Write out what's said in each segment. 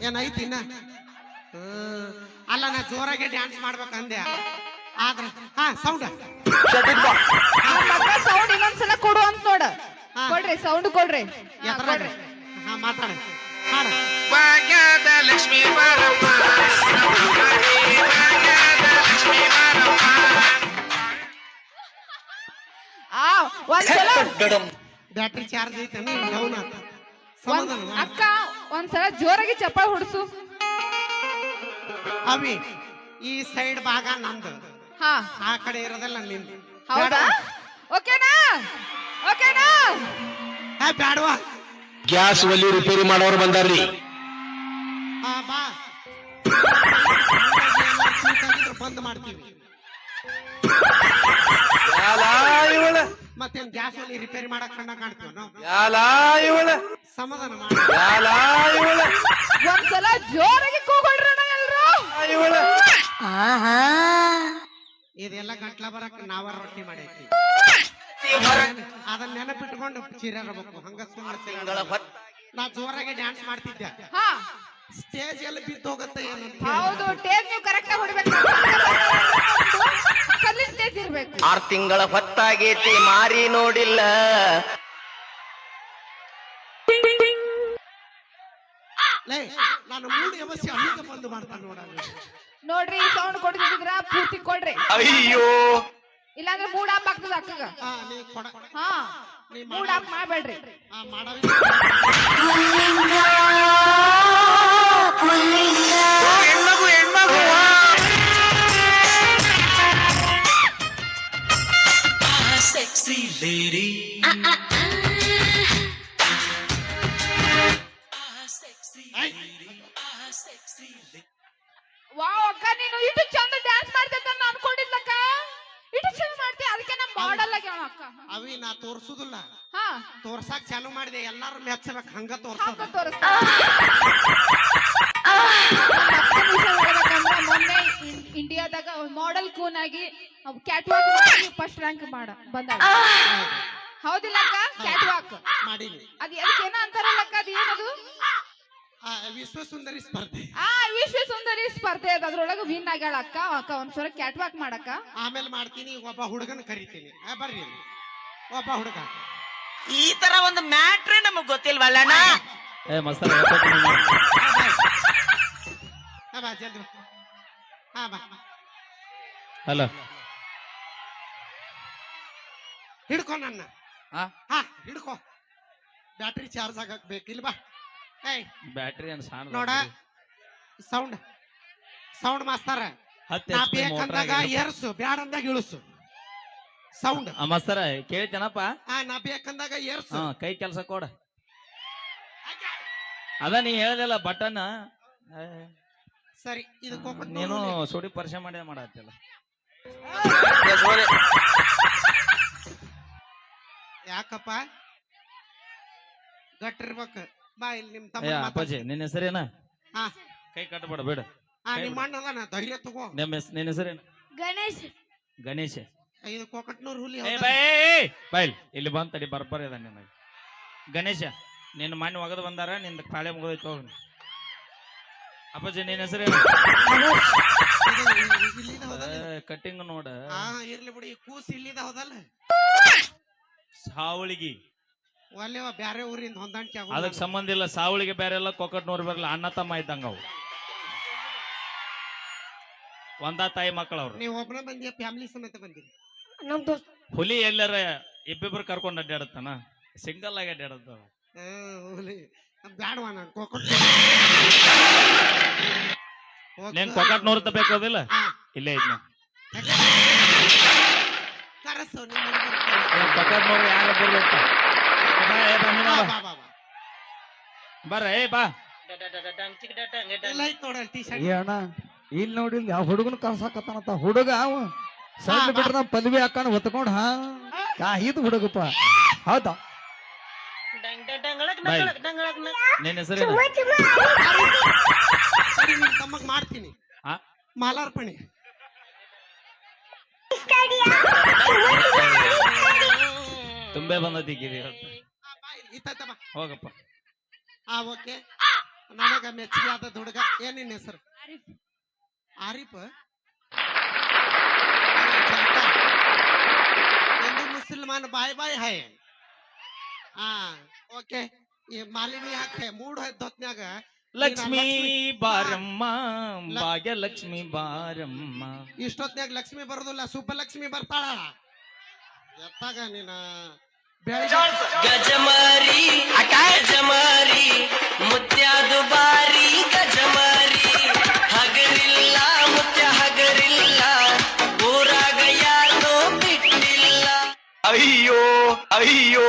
ಏನೈತಿ ಇನ್ನ ಅಲ್ಲ ನಾ ಜೋರಾಗಿ ಡ್ಯಾನ್ಸ್ ಮಾಡ್ಬೇಕಂದೆ ಆದ್ರ ಹಾ ಸೌಂಡ್ ಸೌಂಡ್ ಇನ್ನೊಂದ್ಸಲ ಕೊಡು ಅಂತ ನೋಡ ಕೊಡ್ರಿ ಸೌಂಡ್ ಕೊಡ್ರಿ ಕೊಡ್ರಿ ಹಾ ಮಾತಾಡ ಹಾಡ ಭಾಗ್ಯದ ಲಕ್ಷ್ಮೀ ಬಾರಮ್ಮ ಭಾಗ್ಯದ ಲಕ್ಷ್ಮೀ ಬಾರಮ್ಮ ಒಂದ್ಸಲ ಬ್ಯಾಟ್ರಿ ಚಾರ್ಜ್ ಐತೆ ಡೌನ್ ಆತ ಸಮಾಧಾನ ಅಕ್ಕ ಒಂದ್ಸಲ ಜೋರಾಗಿ ಚಪ್ಪಾಳೆ ಹೊಡ್ಸು ಅವಿ ಈ ಸೈಡ್ ಭಾಗ ನಂದು ಹಾ ಆ ಕಡೆ ಇರೋದಲ್ಲ ನಿಂದು ಹೌದಾ ಓಕೆನಾ ಓಕೆನಾ ಬ್ಯಾಡವಾ ಗ್ಯಾಸ್ ಒಲಿ ರಿಪೇರಿ ಮಾಡೋರು ಬಂದಾರ್ರಿ ಹಾ ಬಾ ಬಂದ್ ಮಾಡ್ತೀವಿ ಮತ್ತೇನ್ ಗ್ಯಾಸ್ ಒಲಿ ರಿಪೇರಿ ಮಾಡಕ್ ಕಂಡ ಕಾಣ್ತೀವ ನಾವು ಸಮಾಧಾನ ಮಾಡಿ ಒಂದ್ಸಲ ಜೋರಾಗಿ ಕೂಗೊಳ್ರಣ ಎಲ್ರು ಇದೆಲ್ಲ ಗಂಟ್ಲ ಬರಕ್ ನಾವ ರೊಟ್ಟಿ ಮಾಡೈತಿ ಅದನ್ನ ನೆನಪಿಟ್ಕೊಂಡು ಚಿರಬೇಕು ಹಂಗ ನಾ ಜೋರಾಗಿ ಡ್ಯಾನ್ಸ್ ಮಾಡ್ತಿದ್ದೆ ಹಾ ಸ್ಟೇಜ್ ಎಲ್ಲಿ ಬಿದ್ದು ಹೋಗುತ್ತೆ ಏನು ಹೌದು ಟೇಪ್ ನೀವು ಕರೆಕ್ಟ್ ಆಗಿ ಹೊಡಿಬೇಕು ಕಲ್ಲಿ ಸ್ಟೇಜ್ ಇರ್ಬೇಕು 6 ತಿಂಗಳ ಹೊತ್ತಾಗೈತಿ ಮಾರಿ ನೋಡಿಲ್ಲ ಲೇ ನಾನು ಮೂಡಿ ಅವಶ್ಯ ಅಲ್ಲಿಗ ಬಂದು ಮಾಡ್ತಾನೆ ನೋಡ್ರಿ ಈ ಸೌಂಡ್ ಕೊಡ್ತಿದ್ರ ಪೂರ್ತಿ ಕೊಡ್ರಿ ಅಯ್ಯೋ ಇಲ್ಲಾಂದ್ರೆ ಮೂಡ್ ಆಫ್ ಆಗ್ತದ ಅಕ್ಕಗ ನೀ ಕೊಡ ಹಾ ಮೂಡ್ ಆಫ್ ಮಾಡ್ಬೇಡ್ರಿ ಮಾಡವಿ ಹೆಣ್ಮಗು ಹೆಣ್ಮಗು sexy lady ವಾವ್ ಅಕ್ಕ ನೀನು ಇಷ್ಟು ಚಂದ ಡ್ಯಾನ್ಸ್ ಮಾಡ್ತಿದ್ದ ನಾನು ಅನ್ಕೊಂಡಿದ್ಲಕ್ಕ ಇಷ್ಟು ಚಂದ ಮಾಡ್ತಿ ಅದಕ್ಕೆ ನಾ ಮಾಡಲ್ಲ ಅಕ್ಕ ಅವಿ ನಾ ತೋರ್ಸುದಿಲ್ಲ ಹಾ ತೋರ್ಸಾಕ್ ಚಾಲು ಮಾಡಿದೆ ಎಲ್ಲಾರು ಮೆಚ್ಚಬೇಕು ಹಂಗ ಹಾಕ ತೋರ್ಸೋದು ತೋರಿಸ್ತಾ ಮೊನ್ನೆ ಇಂಡಿಯಾದಾಗ ಮಾಡೆಲ್ ಕೂನ್ ಆಗಿ ಕ್ಯಾಟ್ ವಾಕ್ ಮಾಡಿ ಫಸ್ಟ್ ರ್ಯಾಂಕ್ ಬಂದ ಹೌದಿಲ್ಲ ಅಕ್ಕ ಕ್ಯಾಟ್ ವಾಕ್ ಮಾಡೀನಿ ಅದ್ ಅದಕ್ಕೇನ ಅಂತಾರಲ್ಲ ಅಕ್ಕ ಅದ್ ಏನದು ವಿಶ್ವ ಸುಂದರಿ ಸ್ಪರ್ಧೆ ವಿಶ್ವ ಸುಂದರಿ ಸ್ಪರ್ಧೆ ಅದ ಅದ್ರೊಳಗೆ ವಿನ್ ಆಗ್ಯಾಳ ಅಕ್ಕ ಅಕ್ಕ ಒಂದ್ಸಲ ಕ್ಯಾಟ್ ವಾಕ್ ಮಾಡಕ್ಕ ಆಮೇಲೆ ಮಾಡ್ತೀನಿ ಒಬ್ಬ ಹುಡುಗನ ಕರಿತೀನಿ ಬರ್ರಿ ಇಲ್ಲಿ. ಒಬ್ಬ ಹುಡುಗ ಈ ತರ ಒಂದು ಮ್ಯಾಟ್ರೇ ನಮಗ್ ಗೊತ್ತಿಲ್ವಲ್ಲಣ್ಣ ಬಾ ಜಲ್ದಿ ಬಾ. ಹಾ ಬಾ ಹಲೋ ಹಿಡ್ಕೊ ನನ್ನ ಹಾ ಹಾ ಹಿಡ್ಕೊ ಬ್ಯಾಟ್ರಿ ಚಾರ್ಜ್ ಆಗಕ್ ಬೇಕಿಲ್ಲ ಬಾ ಏಯ್ ಬ್ಯಾಟ್ರಿ ಅನ್ ಸಾಣ ನೋಡ ಸೌಂಡ್ ಸೌಂಡ್ ಮಾಸ್ತಾರ ನಾ ಬೇಕಂದಾಗ ಏರ್ಸು ಬ್ಯಾಡ ಅಂದಾಗ ಇಳಿಸು ಸೌಂಡ್ ಮಸ್ತರ ಕೇಳ್ತೇನಪ್ಪ ನಾ ಬೇಕಂದಾಗ ಏರ್ಸು ಹಾ ಕೈ ಕೆಲಸ ಕೊಡ ಅದ ನೀ ಹೇಳ್ದಲ್ಲ ಬಟನ್ ಸರಿ ಇದು ನೀನು ಸುಡಿ ಪರಿಚಯ ಮಾಡಿ ಮಾಡತ್ತಿಲ್ಲ ಯಾಕಪ್ಪ ಗಟ್ಟಿರ್ಬೇಕು ಬಾ ಇಲ್ಲಿ ನಿಮ್ ಅಪ್ಪಾಜಿ ನಿನ್ನ ಹೆಸರೇನ ಹಾ ಕೈ ಕಟ್ಟಬೇಡ ಬೇಡ ನಿಮ್ಮ ಅಣ್ಣ ಅದಾನ ಧೈರ್ಯ ತಗೋ ನಿನ್ನ ಹೆಸರೇನ ಗಣೇಶ್ ಗಣೇಶ ಇದು ಕೊಕಟ್ನೂರ್ ಹುಲಿ ಬೈಲ್ ಇಲ್ಲಿ ಬಂದ್ ತಡಿ ಬರ್ಬರಿ ಅದ ನಿನಗೆ ಗಣೇಶ ನಿನ್ನ ಮಣ್ಣು ಒಗದು ಬಂದಾರ ನಿಂದ ಪಾಳೆ ಮುಗಿದೈತೆ ಹೋಗ ಅಪ್ಪಾಜಿ ನಿನ್ನ ಹೆಸರೇನು ಕಟ್ಟಿಂಗ್ ನೋಡ ಇರ್ಲಿ ಬಿಡಿ ಕೂಸ್ ಇಲ್ಲಿದ ಹೌದಲ್ಲ ಸಾವಳಿಗಿ ಒಲ್ಲೆವ ಬ್ಯಾರೆ ಊರಿಂದ ಹೊಂದಾಣಿಕೆ ಆಗೋದು ಅದಕ್ಕೆ ಸಂಬಂಧ ಇಲ್ಲ ಸಾವಳಿಗೆ ಬೇರೆ ಎಲ್ಲ ಕೊಕ್ಕಟ್ನೂರು ಬರಲ್ಲ ಅಣ್ಣ ತಮ್ಮ ಇದ್ದಂಗ ಅವು ಒಂದ ತಾಯಿ ಮಕ್ಕಳು ಅವ್ರು ನೀವು ಒಬ್ಬನ ಬಂದಿ ಫ್ಯಾಮಿಲಿ ಸಮೇತ ಬಂದಿರಿ ಹುಲಿ ಎಲ್ಲರ ಇಬ್ಬಿಬ್ರು ಕರ್ಕೊಂಡು ಅಡ್ಡಾಡತ್ತಾನ ಸಿಂಗಲ್ ಆಗಿ ಅಡ್ಡಾಡತ್ತ ಹುಲಿ ಬ್ಯಾಡವಾ ನಾನು ಕೊಕಟ್ ನೀನ್ ಕೊಕ್ಕಟ್ನೂರ್ ತಗೋದಿಲ್ಲ ಇಲ್ಲೇ ಇದ್ನ ಕರಸು ಕೊಕ್ಕಟ್ನೂರು ಯಾರ ಬರ್ರ ಏ ಬಾ ನೋಡಲ್ ಟೀ ಶರ್ಟ್ ಅಣ್ಣ ಇಲ್ಲಿ ನೋಡಿ ಆ ಹುಡುಗನ ಕರ್ಸಾಕತ್ತಾನಂತ ಹುಡುಗ ಅವ ಸಣ್ಣ ಬಿಟ್ರ ಪದವಿ ಹಾಕೊಂಡ್ ಹೊತ್ಕೊಂಡ್ ಇದು ಹುಡುಗಪ್ಪ ಹೌದಾ ನಿನ್ನ ಹೆಸರು ನಿಮ್ ತಮ್ಮಗ್ ಮಾಡ್ತೀನಿ ಮಾಲಾರ್ಪಣೆ ತುಂಬೆ ಬಂದತಿ ಇತ್ತ ಹೋಗಪ್ಪ ಓಕೆ ನನಗ ಮೆಚ್ಚಿಗೆ ಆದ ಹುಡುಗ ಏನ್ ನಿನ್ನ ಹೆಸರು ಆರಿಫ್. ಆರಿಫ್ अरे जनता, हिंदू मुसलमान बाय बाय है ಓಕೆ ಈ ಮಾಲಿನಿ ಹಾಕ್ತೆ ಮೂಡ್ ಹೊತ್ನ್ಯಾಗ ಲಕ್ಷ್ಮೀ ಬಾರಮ್ಮ ಭಾಗ್ಯಲಕ್ಷ್ಮಿ ಬಾರಮ್ಮ. ಇಷ್ಟೊತ್ನ್ಯಾಗ ಲಕ್ಷ್ಮಿ ಬರೋದಿಲ್ಲ ಸುಬ್ಬಲಕ್ಷ್ಮಿ ಬರ್ತಾಳ ಎತ್ತಾಗ ನೀನ ಬೆಳಿಗ್ಗೆ ಗಜಮಾರಿ ಗಜಮಾರಿ ಮುತ್ಯಾದು ಬಾರಿ ಗಜಮಾರಿ ಹಗರಿಲ್ಲ ಮುತ್ಯ ಹಗರಿಲ್ಲ ಊರಾಗ ಯಾರು ಬಿಟ್ಟಿಲ್ಲ. ಅಯ್ಯೋ ಅಯ್ಯೋ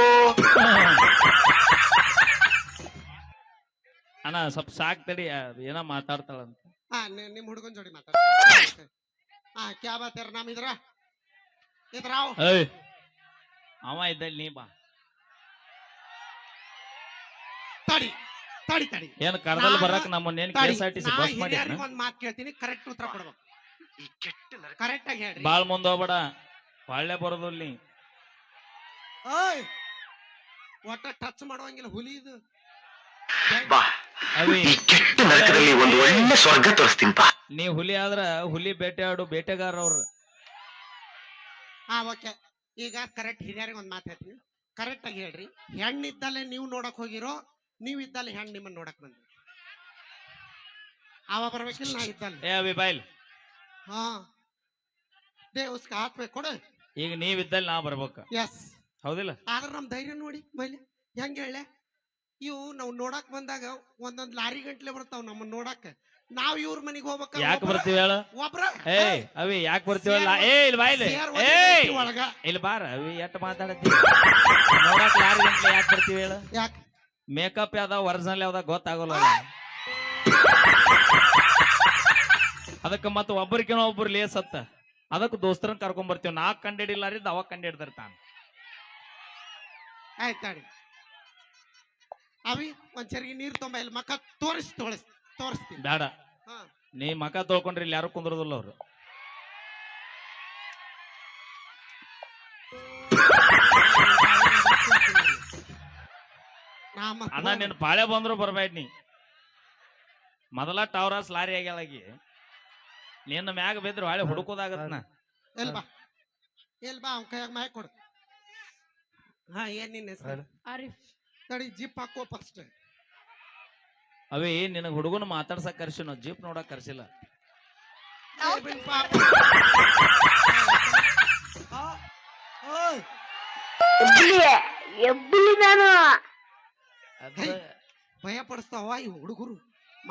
ಅಣ್ಣ ಸ್ವಲ್ಪ ಸಾಕ್ ತಡಿ ಏನೋ ಮಾತಾಡ್ತಾಳಂತ. ನಿಮ್ ಹುಡುಗನ್ ಜೋಡಿ ಮಾತಾಡ್ತೀನಿ ಕ್ಯಾ ಬಾತ್ ಯಾರ ನಾಮ್ ಇದ್ರಾವ್ ಏಯ್ ಅವ ಇದ್ದಲ್ಲಿ ನೀ ಬಾ. ತಡಿ ತಡಿ ತಡಿ ಏನ್ ಕರ್ದಲ್ಲಿ ಬರಕ್ ನಮ್ಮನ್ನೇನ್ KSRTC ಬಸ್ ಮಾಡಿ ಒಂದ್ ಮಾತ್ ಕೇಳ್ತೀನಿ ಕರೆಕ್ಟ್ ಉತ್ತರ ಕೊಡ್ಬೇಕು ಕರೆಕ್ಟ್ ಆಗಿ ಹೇಳ್ರಿ ಬಾಳ್ ಮುಂದ್ ಹೋಗ್ಬೇಡ ಒಳ್ಳೆ ಬರೋದಿಲ್ಲ ನೀ. ಓಯ್ ಒಟ್ಟ ಟಚ್ ಮಾಡುವಂಗಿಲ್ಲ ಹುಲಿ ಇದು ಬಾ ಅವಿ ಈ ಕೆಟ್ಟ ನರಕದಲ್ಲಿ ಒಂದು ಒಳ್ಳೆ ಸ್ವರ್ಗ ತೋರಿಸ್ತೀನಿ ಬಾ. ನೀ ಹುಲಿ ಆದ್ರ ಹುಲಿ ಬೇಟೆಯಾಡು ಬೇಟೆಗಾರ ಅವ್ರ. ಓಕೆ ಈಗ ಕರೆಕ್ಟ್ ಹಿರಿಯರಿಗೆ ಒಂದ್ ಮಾತು ಹೇಳ್ತೀನಿ ಕರೆಕ್ಟ್ ಆಗಿ ಹೇಳ್ರಿ ಹೆಣ್ಣಿದ್ದಲ್ಲೇ ನೀವು ನೋಡಕ್ ಹೋಗಿರೋ ನೀವ್ ಇದ್ದಲ್ಲೇ ಹೆಣ್ಣು ನಿಮ್ಮನ್ನ ನೋಡಕ್ ಬಂದ್ರಿ ಅವ ಬರ್ಬೇಕಿಲ್ಲ ನಾ ಇದ್ದಲ್ಲ ಏ ಅವಿ ಬಾಯ್ಲ್ ಹಾ ದೇ ಉಸ್ಕ ಹಾತ್ ಮೇ ಕೊಡು ಈಗ ನೀವಿದ್ದಲ್ಲಿ ನಾ ಬರ್ಬೇಕ ಎಸ್ ಹೌದಿಲ್ಲ. ಆದ್ರ ನಮ್ ಧೈರ್ಯ ನೋಡಿ ಬೈಲಿ ಹೆಂಗ ಹೇಳೆ ಇವು ನಾವ್ ನೋಡಕ್ ಬಂದಾಗ ಒಂದೊಂದ್ ಲಾರಿ ಗಂಟ್ಲೆ ಬರ್ತಾವ್ ನಮ್ಮನ್ನ ನೋಡಕ್ ನಾವ್ ಇವ್ರ ಮನಿಗ್ ಹೋಗ್ಬೇಕ ಯಾಕೆ ಬರ್ತೀವಿ ಹೇಳ ಒಬ್ರ ಏಯ್ ಅವಿ ಯಾಕೆ ಬರ್ತೀವಲ್ಲ ಏ ಇಲ್ಲಿ ಬಾಯ್ಲಿ ಏಯ್ ಇಲ್ಲಿ ಬಾರ ಅವಿ ಎಟ್ ಮಾತಾಡತ್ತಿ ನೋಡಕ್ ಲಾರಿ ಗಂಟ್ಲೆ ಯಾಕೆ ಬರ್ತೀವಿ ಹೇಳ. ಯಾಕೆ ಮೇಕಪ್ ಯಾವ್ದ ಒರಿಜಿನಲ್ ಯಾವ್ದ ಗೊತ್ತಾಗಲ್ಲ ಅದಕ್ಕೆ ಮತ್ತ ಒಬ್ಬರಿಗಿನ ಒಬ್ರು ಲೇಸ್ ಹತ್ತ ಅದಕ್ಕೆ ದೋಸ್ತರನ್ನ ಕರ್ಕೊಂಡ್ ಬರ್ತೀವಿ. ನಾ ಕಂಡಿಡಿಲ್ಲಾರಿದ್ ಅವಾಗ ಕಂಡಿಡ್ತಾರ ತಾನ. ಆಯ್ತಾಡಿ ಅವಿ ಒಂದ್ ಚರಿಗೆ ನೀರ್ ತೊಂಬ ಇಲ್ಲಿ ಮಕ್ಕ ತೋರಿಸ್ತೀನಿ ಬೇಡ ಹಾ ನೀ ಮಕ ತೊಳ್ಕೊಂಡ್ರಿ ಇಲ್ಲಿ ಯಾರು ಕುಂದ್ರದಿಲ್ಲ ಅವ್ರು. ಅಣ್ಣ ನಿನ್ ಪಾಳೆ ಬಂದ್ರು ಬರ್ಬೇಡ ನೀ. ಮೊದಲ ಟವರಸ್ ಲಾರಿ ಆಗ್ಯಾಳಗಿ ನಿನ್ನ ಮ್ಯಾಗ ಬಿದ್ರು ಹಾಳೆ ಹುಡುಕೋದಾಗತ್ನ. ಎಲ್ಬಾ ಅವ್ನ ಕೈಯಾಗ ಮಾಯ ಕೊಡು ಏನ್ ನಿನ್ನ ಹೆಸರು ಆರಿಫ್. ತಡಿ ಜಿಪ್ ಹಾಕೋ ಫಸ್ಟ್ ಅವಿ ನಿನಗ್ ಹುಡುಗನ ಮಾತಾಡ್ಸಕ್ ಕರ್ಸಿ ನಾವು ಜೀಪ್ ನೋಡಕ್ ಕರ್ಸಿಲ್ಲ. ಭಯ ಪಡಿಸ್ತಾವ ಈ ಹುಡುಗರು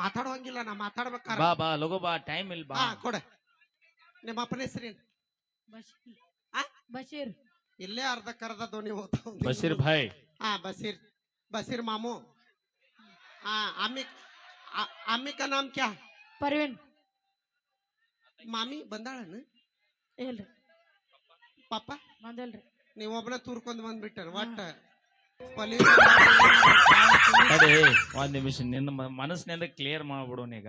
ಮಾತಾಡುವಂಗಿಲ್ಲ ನಾ ಮಾತಾಡ್ಬೇಕಾರ ಬಾ ಬಾ ಲಗು ಬಾ ಟೈಮ್ ಇಲ್ಲ ಬಾ. ಕೊಡ ನಿಮ್ಮ ಅಪ್ಪನ ಹೆಸರೇನು ಬಶೀರ್. ಇಲ್ಲೇ ಅರ್ಧ ಧ್ವನಿ ಹೋಗ್ತಾವ ಬಶೀರ್ ಭಾಯ್. बशीर मामू अम्मी का नाम क्या परवीन. मामी ಬಂದಾಳನ ಇಲ್ರಿ ಪಾಪ ಬಂದಲ್ರಿ ನೀವ್ ಒಬ್ಬನ ತೂರ್ಕೊಂಡ್ ಬಂದ್ಬಿಟ್ಟಾರ ಒಟ್ಟ ತಡಿ ಒಂದ್ ನಿಮಿಷ ನಿನ್ನ ಮನಸ್ಸಿನಿಂದ ಕ್ಲಿಯರ್ ಮಾಡ್ಬಿಡು ಈಗ.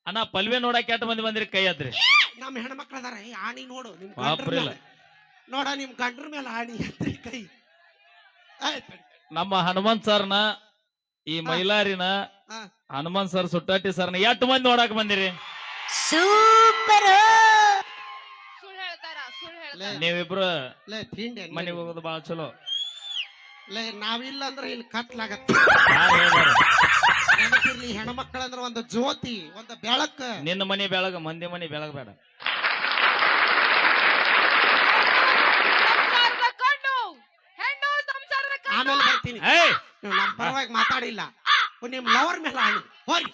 ಅಣ್ಣ ಪಲ್ವೆ ನೋಡಕ್ ಎಷ್ಟ್ ಮಂದಿ ಬಂದ್ರಿ ಕೈ ಅದ್ರಿ ನಮ್ ಹೆಣ್ಮಕ್ಳ ಅದಾರ ಆಣಿ ನೋಡು ನಿಮ್ ಬಾಪ್ರಿಲ್ಲ ನೋಡ ನಿಮ್ ಗಂಡ್ರ ಮೇಲೆ ಆಣಿ ಎತ್ರಿ ಕೈ ನಮ್ಮ ಹನುಮಂತ್ ಸರ್ನ ಈ ಮೈಲಾರಿನ ಹನುಮಂತ್ ಸರ್ ಸುಟ್ಟಾಟಿ ಸರ್ನ ಎಷ್ಟು ಮಂದಿ ನೋಡಕ್ ಬಂದಿರಿ. ಸೂಪರ್. ಸುಳ್ಳು ಹೇಳ್ತಾರ ನೀವಿಬ್ರು ಲೇ ತಿಂಡಿ ಮನೆಗೆ ಹೋಗೋದು ಬಾಳ ಚಲೋ. ಲೇ ನಾವಿಲ್ಲ ಅಂದ್ರೆ ಇಲ್ಲಿ ಕತ್ಲಾಗತ್ತೆ. ಯಾರು ಹೇಳ್ಯಾರ ನೆನಪಿರ್ಲಿ ಹೆಣ್ಮಕ್ಳ ಅಂದ್ರೆ ಒಂದು ಜ್ಯೋತಿ ಒಂದು ಬೆಳಕ. ನಿನ್ನ ಮನೆ ಬೆಳಗ ಮಂದಿ ಮನೆ ಬೆಳಗ ಬೇಡ. ಆಮೇಲೆ ಬರ್ತೀನಿ ನೀವು ನಮ್ಮ ಪರವಾಗಿ ಮಾತಾಡಿಲ್ಲ ನಿಮ್ ಲವರ್ ಮೇಲೆ ಆಣಿ ಹೋರಿ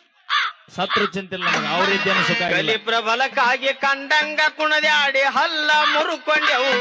ಸತ್ರು ಚಿಂತಿಲ್ಲ ನಮಗೆ ಅವ್ರ ಇದ್ದೇನು ಸುಖ ಇಲ್ಲ. ಕಲಿ ಪ್ರಬಲಕ್ಕಾಗಿ ಕಂಡಂಗ ಕುಣದ್ಯಾಡಿ ಹಲ್ಲ ಮುರುಕೊಂಡೆವು